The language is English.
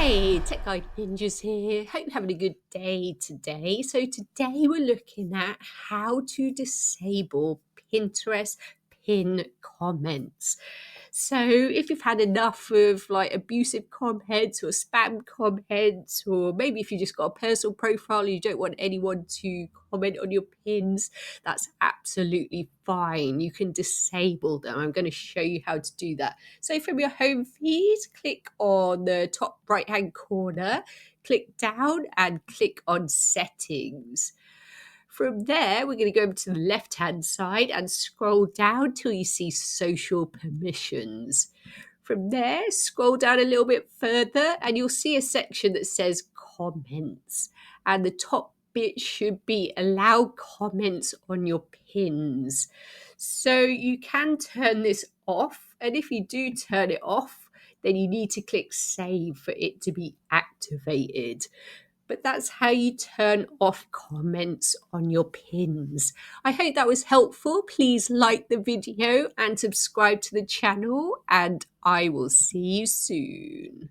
Hey, Tech Guide Ninjas here. Hope you're having a good day today. So today we're looking at how to disable Pinterest pin comments. So if you've had enough of like abusive comments or spam comments, or maybe if you just got a personal profile and you don't want anyone to comment on your pins, that's absolutely fine. You can disable them. I'm going to show you how to do that. So from your home feed, click on the top right hand corner, click down and click on settings. From there, we're going to go over to the left hand side and scroll down till you see social permissions. From there, scroll down a little bit further and you'll see a section that says comments. And the top bit should be allow comments on your pins. So you can turn this off. And if you do turn it off, then you need to click save for it to be activated. But that's how you turn off comments on your pins. I hope that was helpful. Please like the video and subscribe to the channel, and I will see you soon.